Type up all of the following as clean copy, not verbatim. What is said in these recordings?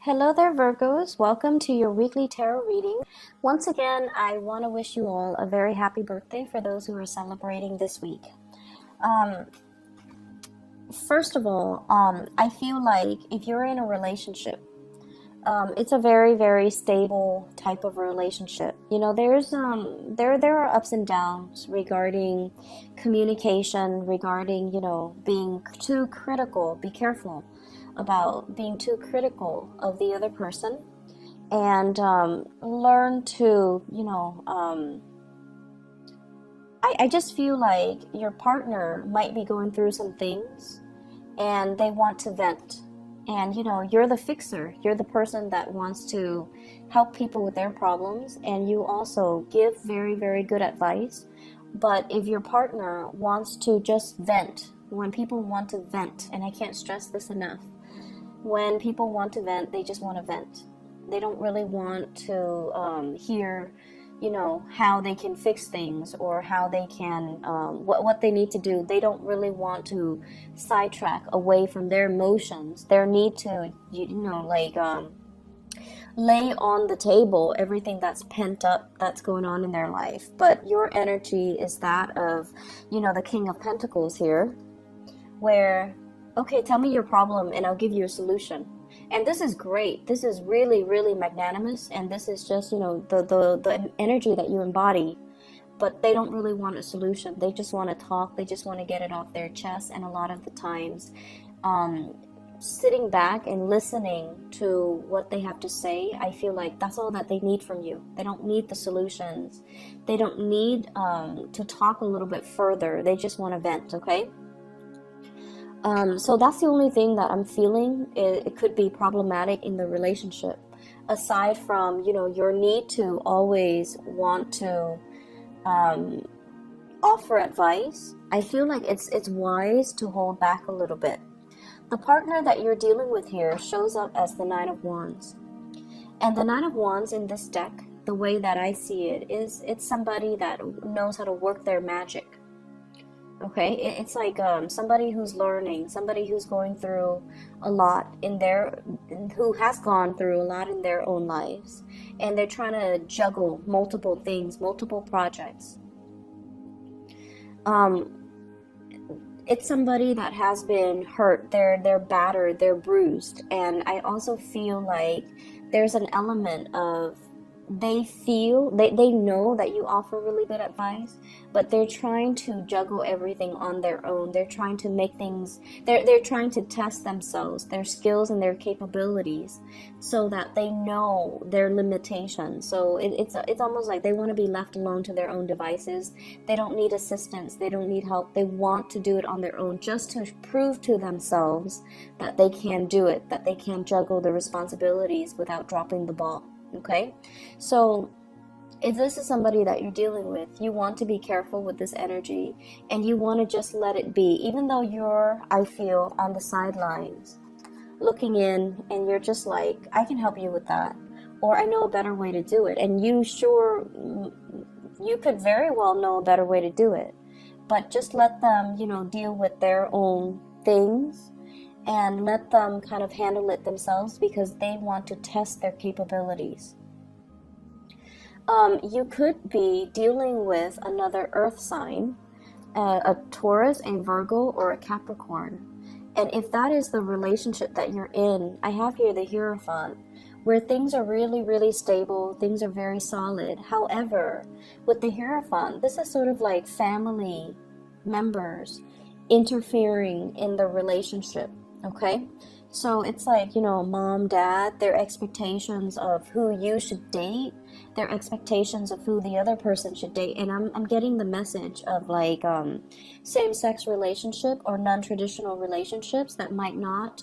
Hello there, Virgos. Welcome to your weekly tarot reading. Once again, I want to wish you all a very happy birthday for those who are celebrating this week. Um, First of all, I feel like if you're in a relationship, it's a very, very stable type of relationship. You know, there are ups and downs regarding communication, regarding being too critical. Be careful about being too critical of the other person, and learn to I just feel like your partner might be going through some things and they want to vent. And you're the fixer. You're the person that wants to help people with their problems, and you also give very, very good advice. But if your partner wants to just vent, when people want to vent, and I can't stress this enough, when people want to vent, they just want to vent. They don't really want to hear how they can fix things, or how they can what they need to do. They don't really want to sidetrack away from their emotions, their need to lay on the table everything that's pent up, that's going on in their life. But your energy is that of the King of Pentacles here, where, okay, tell me your problem and I'll give you a solution. And this is great. This is really, really magnanimous. And this is just, the energy that you embody. But they don't really want a solution. They just want to talk. They just want to get it off their chest. And a lot of the times, sitting back and listening to what they have to say, I feel like that's all that they need from you. They don't need the solutions. They don't need to talk a little bit further. They just want to vent, okay? So that's the only thing that I'm feeling. It could be problematic in the relationship. Aside from, your need to always want to offer advice, I feel like it's wise to hold back a little bit. The partner that you're dealing with here shows up as the Nine of Wands. And the Nine of Wands in this deck, the way that I see it, is it's somebody that knows how to work their magic. Okay, it's like somebody who's learning, somebody who's going through a lot who has gone through a lot in their own lives, and they're trying to juggle multiple things, multiple projects. It's somebody that has been hurt, they're battered, they're bruised, and I also feel like there's an element of they know that you offer really good advice, but they're trying to juggle everything on their own. They're trying to make things, they're trying to test themselves, their skills and their capabilities, so that they know their limitations. So it's almost like they want to be left alone to their own devices. They don't need assistance, they don't need help. They want to do it on their own, just to prove to themselves that they can do it, that they can juggle the responsibilities without dropping the ball. Okay, so if this is somebody that you're dealing with, you want to be careful with this energy, and you want to just let it be, even though you're, I feel, on the sidelines looking in, and you're just like, I can help you with that, or I know a better way to do it. And you could very well know a better way to do it, but just let them deal with their own things, and let them kind of handle it themselves, because they want to test their capabilities. You could be dealing with another earth sign, a Taurus, a Virgo, or a Capricorn. And if that is the relationship that you're in, I have here the Hierophant, where things are really, really stable, things are very solid. However, with the Hierophant, this is sort of like family members interfering in the relationship. Okay, so it's like, mom, dad, their expectations of who you should date, their expectations of who the other person should date. And I'm getting the message of like same-sex relationship or non-traditional relationships that might not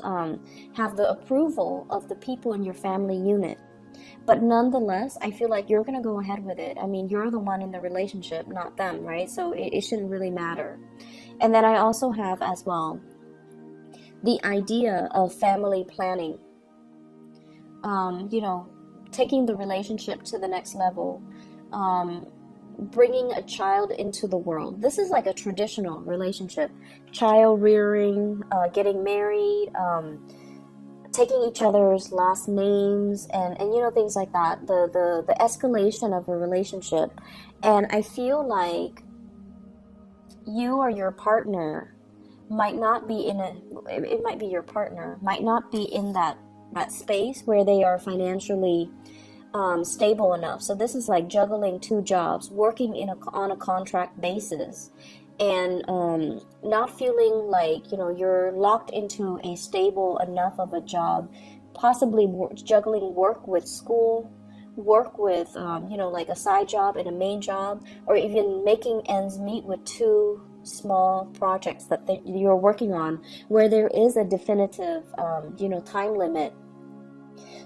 have the approval of the people in your family unit. But nonetheless, I feel like you're going to go ahead with it. I mean, you're the one in the relationship, not them, right? So it shouldn't really matter. And then I also have as well the idea of family planning, taking the relationship to the next level, bringing a child into the world. This is like a traditional relationship, child rearing, getting married, taking each other's last names, and you know, things like that, the escalation of a relationship. And I feel like you or your partner might not be in a, it might be your partner might not be in that space where they are financially stable enough. So this is like juggling two jobs, working on a contract basis, and not feeling like, you know, you're locked into a stable enough of a job, possibly juggling work with school, work with you know, like a side job and a main job, or even making ends meet with two small projects that you're working on, where there is a definitive you know, time limit.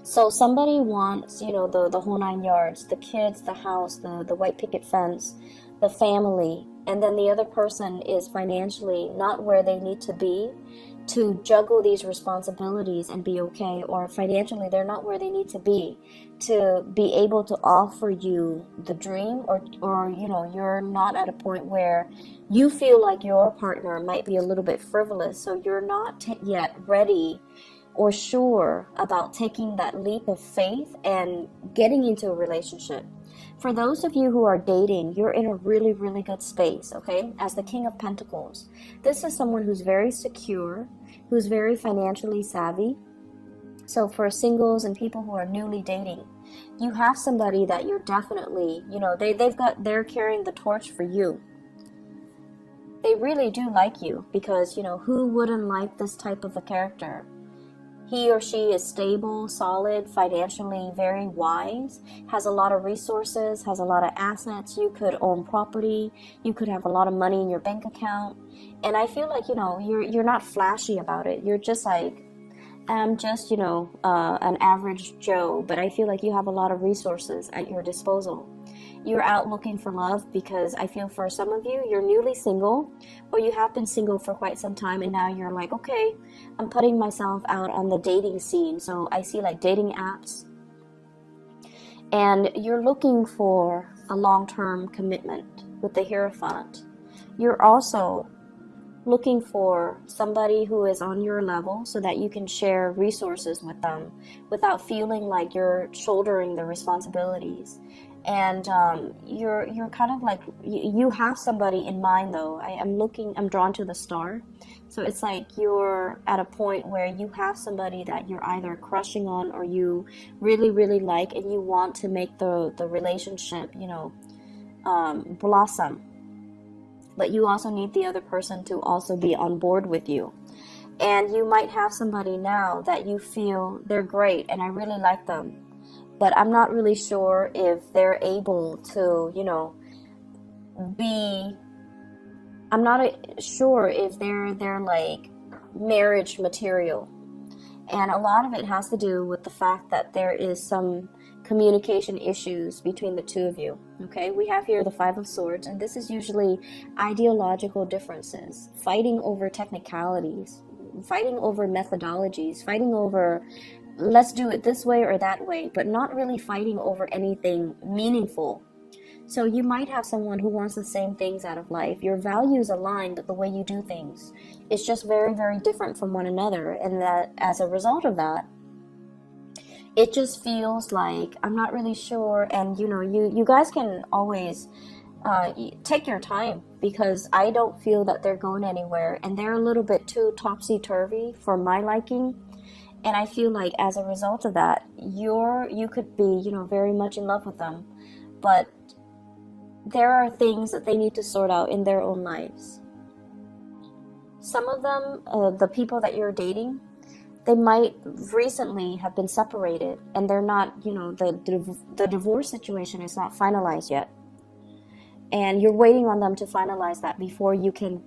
So somebody wants, you know, the whole nine yards, the kids, the house, the white picket fence, the family, and then the other person is financially not where they need to be to juggle these responsibilities and be okay, or financially they're not where they need to be able to offer you the dream, or you know, you're not at a point where you feel like your partner might be a little bit frivolous, so you're not yet ready or sure about taking that leap of faith and getting into a relationship. For those of you who are dating, you're in a really, really good space, okay? As the King of Pentacles, this is someone who's very secure, who's very financially savvy. So for singles and people who are newly dating, you have somebody that you're definitely, you know, they're carrying the torch for you. They really do like you, because, you know, who wouldn't like this type of a character? He or she is stable, solid, financially very wise, has a lot of resources, has a lot of assets. You could own property. You could have a lot of money in your bank account. And I feel like, you know, you're not flashy about it. You're just like, I'm just, you know, an average Joe, but I feel like you have a lot of resources at your disposal. You're out looking for love, because I feel for some of you, you're newly single, or you have been single for quite some time, and now you're like, okay, I'm putting myself out on the dating scene. So I see like dating apps, and you're looking for a long-term commitment with the Hierophant. You're also looking for somebody who is on your level, so that you can share resources with them without feeling like you're shouldering the responsibilities. And you're kind of like, you have somebody in mind though. I'm drawn to the star. So it's like you're at a point where you have somebody that you're either crushing on, or you really, really like, and you want to make the relationship, you know, blossom. But you also need the other person to also be on board with you. And you might have somebody now that you feel they're great and I really like them, but I'm not really sure if they're able to, you know, I'm not sure if they're like marriage material. And a lot of it has to do with the fact that there is some communication issues between the two of you. Okay, we have here the Five of Swords, and this is usually ideological differences, fighting over technicalities, fighting over methodologies, fighting over let's do it this way or that way, but not really fighting over anything meaningful. So you might have someone who wants the same things out of life. Your values align, but the way you do things is just very, very different from one another. And that as a result of that, it just feels like I'm not really sure. And you know, you guys can always take your time, because I don't feel that they're going anywhere, and they're a little bit too topsy-turvy for my liking. And I feel like as a result of that, you could be, you know, very much in love with them, but there are things that they need to sort out in their own lives. Some of them, the people that you're dating, they might recently have been separated, and they're not, you know, the divorce situation is not finalized yet. And you're waiting on them to finalize that before you can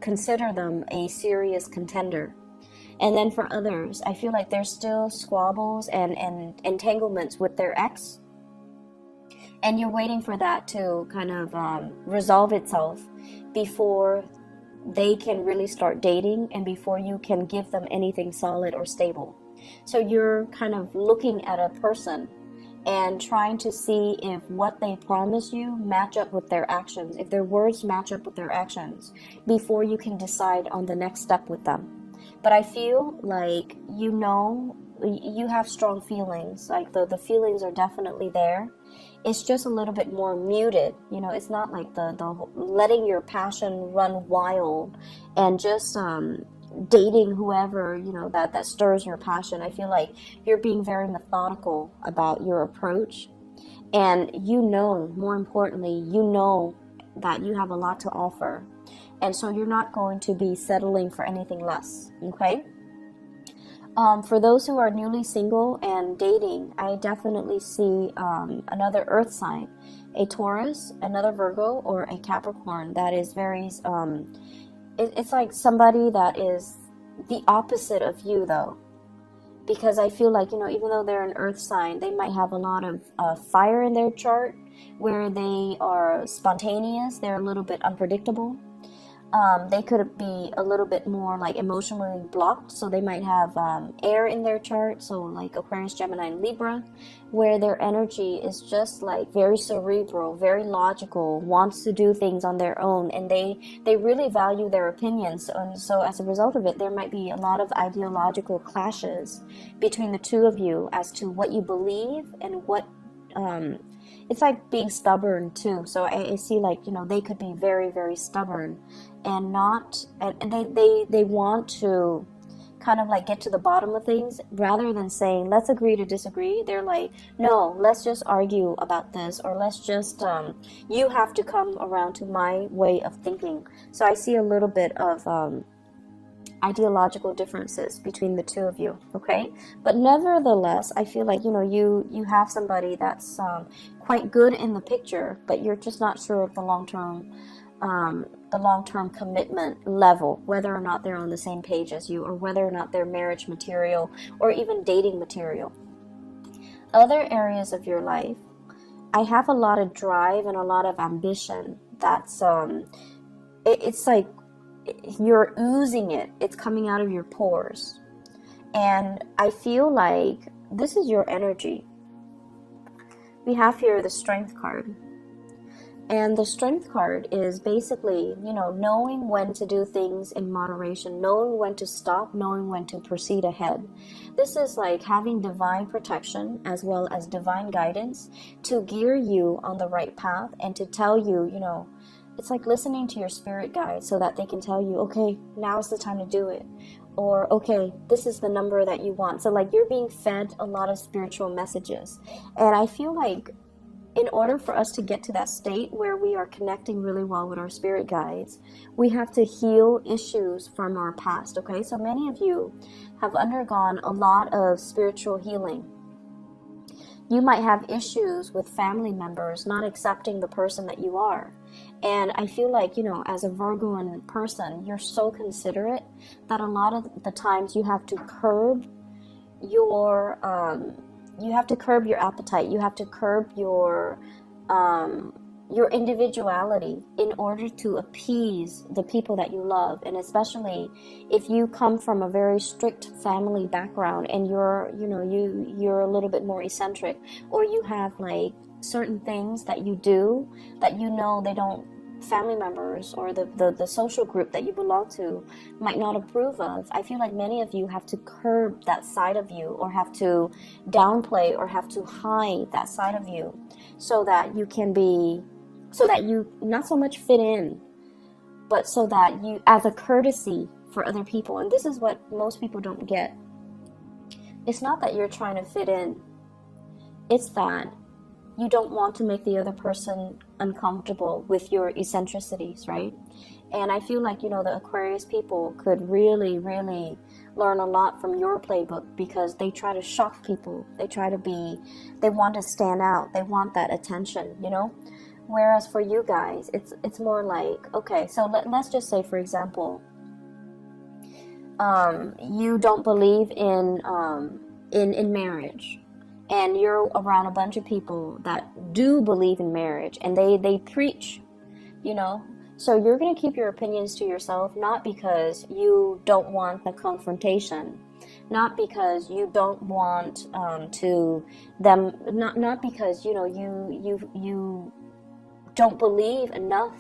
consider them a serious contender. And then for others, I feel like there's still squabbles and entanglements with their ex. And you're waiting for that to kind of resolve itself before they can really start dating, and before you can give them anything solid or stable. So you're kind of looking at a person and trying to see if what they promise you match up with their actions, if their words match up with their actions, before you can decide on the next step with them. But I feel like, you know, you have strong feelings. Like the feelings are definitely there. It's just a little bit more muted. You know, it's not like the letting your passion run wild and just dating whoever, you know, that stirs your passion. I feel like you're being very methodical about your approach, and you know, more importantly, you know that you have a lot to offer, and so you're not going to be settling for anything less. Okay. For those who are newly single and dating, I definitely see another earth sign, a Taurus, another Virgo, or a Capricorn that is very, it's like somebody that is the opposite of you, though. Because I feel like, you know, even though they're an earth sign, they might have a lot of fire in their chart, where they are spontaneous, they're a little bit unpredictable. They could be a little bit more like emotionally blocked, so they might have air in their chart, so like Aquarius, Gemini, and Libra, where their energy is just like very cerebral, very logical, wants to do things on their own, and they really value their opinions. And so as a result of it, there might be a lot of ideological clashes between the two of you as to what you believe and what it's like being stubborn too. So I see, like, you know, they could be very, very stubborn and they want to kind of like get to the bottom of things rather than saying, let's agree to disagree. They're like, no, let's just argue about this, or let's just, you have to come around to my way of thinking. So I see a little bit of, ideological differences between the two of you. Okay, but nevertheless, I feel like, you know, you have somebody that's quite good in the picture, but you're just not sure of the long-term commitment level, whether or not they're on the same page as you, or whether or not they're marriage material or even dating material. Other areas of your life, I have a lot of drive and a lot of ambition. That's it's like you're oozing it. It's coming out of your pores. And I feel like this is your energy. We have here the Strength card. And the Strength card is basically, you know, knowing when to do things in moderation, knowing when to stop, knowing when to proceed ahead. This is like having divine protection as well as divine guidance to gear you on the right path and to tell you, you know, it's like listening to your spirit guide so that they can tell you, okay, now's the time to do it. Or, okay, this is the number that you want. So like you're being fed a lot of spiritual messages. And I feel like in order for us to get to that state where we are connecting really well with our spirit guides, we have to heal issues from our past, okay? So many of you have undergone a lot of spiritual healing. You might have issues with family members not accepting the person that you are. And I feel like, you know, as a Virgoan person, you're so considerate that a lot of the times you have to curb your appetite. You have to curb your individuality in order to appease the people that you love. And especially if you come from a very strict family background and you're a little bit more eccentric, or you have like certain things that you do that, you know, family members or the social group that you belong to might not approve of. I feel like many of you have to curb that side of you, or have to downplay, or have to hide that side of you, so that you not so much fit in, but so that you, as a courtesy for other people. And this is what most people don't get. It's not that you're trying to fit in. It's that you don't want to make the other person uncomfortable with your eccentricities, right? And I feel like, you know, the Aquarius people could really, really learn a lot from your playbook, because they try to shock people. They want to stand out. They want that attention, you know? Whereas for you guys, it's more like, okay, so let's just say, for example, you don't believe in marriage, and you're around a bunch of people that do believe in marriage, and they preach, you know. So you're going to keep your opinions to yourself, not because you don't want the confrontation, not because you don't want not because, you know, you don't believe enough,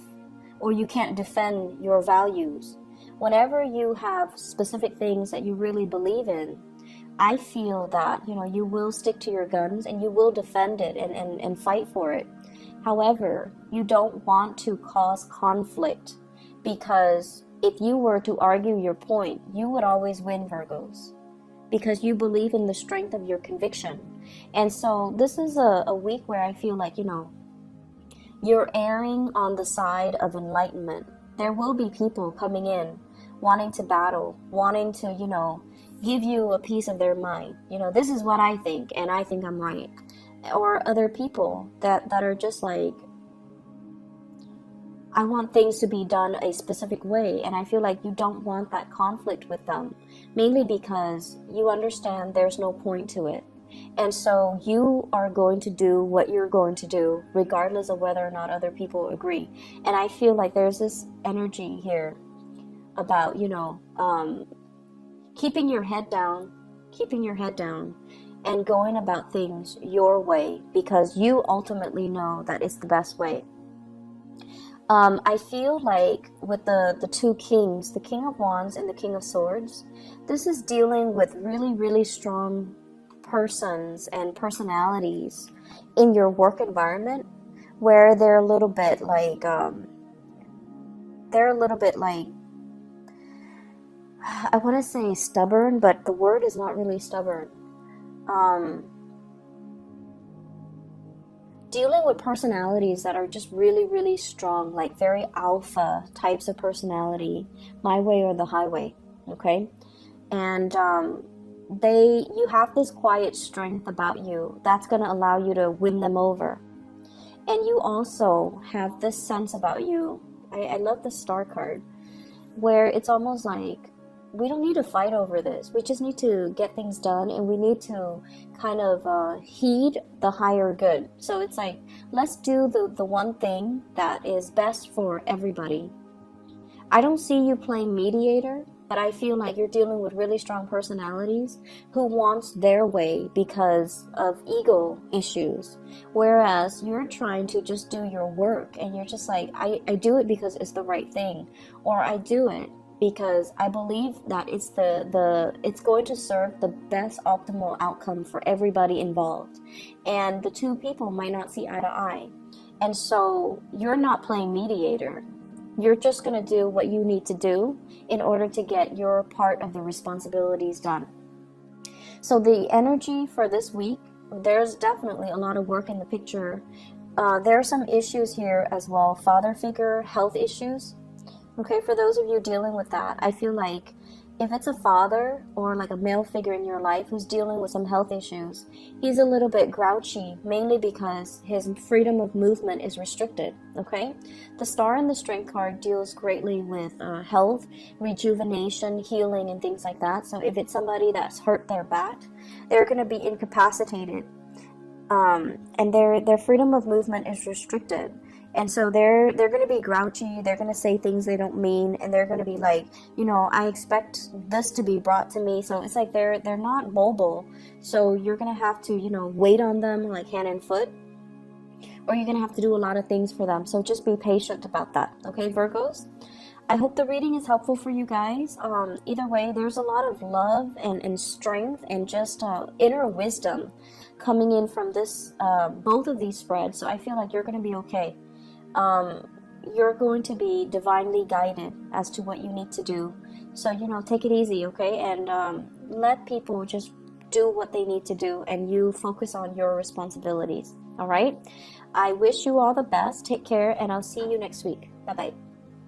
or you can't defend your values. Whenever you have specific things that you really believe in, I feel that, you will stick to your guns and you will defend it and fight for it. However, you don't want to cause conflict, because if you were to argue your point, you would always win, Virgos, because you believe in the strength of your conviction. And so this is a week where I feel like, you're erring on the side of enlightenment. There will be people coming in wanting to battle, wanting to, give you a piece of their mind. This is what I think, and I think I'm right. Or other people that are just like, I want things to be done a specific way, and I feel like you don't want that conflict with them, mainly because you understand there's no point to it. And so you are going to do what you're going to do, regardless of whether or not other people agree. And I feel like there's this energy here about, keeping your head down, and going about things your way, because you ultimately know that it's the best way. I feel like with the two kings, the King of Wands and the King of Swords, this is dealing with really, really strong persons and personalities in your work environment, where they're a little bit like, I want to say stubborn, but the word is not really stubborn. Dealing with personalities that are just really, really strong, like very alpha types of personality, my way or the highway, okay? And you have this quiet strength about you that's going to allow you to win them over. And you also have this sense about you. I love the Star card, where it's almost like, we don't need to fight over this. We just need to get things done, and we need to kind of heed the higher good. So it's like, let's do the one thing that is best for everybody. I don't see you playing mediator, but I feel like you're dealing with really strong personalities who wants their way because of ego issues. Whereas you're trying to just do your work, and you're just like, I do it because it's the right thing, or I do it because I believe that it's it's going to serve the best optimal outcome for everybody involved. And the two people might not see eye to eye. And so you're not playing mediator. You're just going to do what you need to do in order to get your part of the responsibilities done. So the energy for this week, there's definitely a lot of work in the picture. There are some issues here as well. Father figure, health issues. Okay, for those of you dealing with that, I feel like if it's a father or like a male figure in your life who's dealing with some health issues, he's a little bit grouchy, mainly because his freedom of movement is restricted, okay? The Star and the Strength card deals greatly with health, rejuvenation, healing, and things like that. So if it's somebody that's hurt their back, they're going to be incapacitated, and their freedom of movement is restricted. And so they're going to be grouchy, they're going to say things they don't mean, and they're going to be like, I expect this to be brought to me. So it's like they're not mobile. So you're going to have to, wait on them like hand and foot, or you're going to have to do a lot of things for them. So just be patient about that. Okay, Virgos? I hope the reading is helpful for you guys. Either way, there's a lot of love and strength and just inner wisdom coming in from this, both of these spreads. So I feel like you're going to be okay. You're going to be divinely guided as to what you need to do. So, take it easy, okay? And let people just do what they need to do, and you focus on your responsibilities, all right? I wish you all the best. Take care, and I'll see you next week. Bye-bye.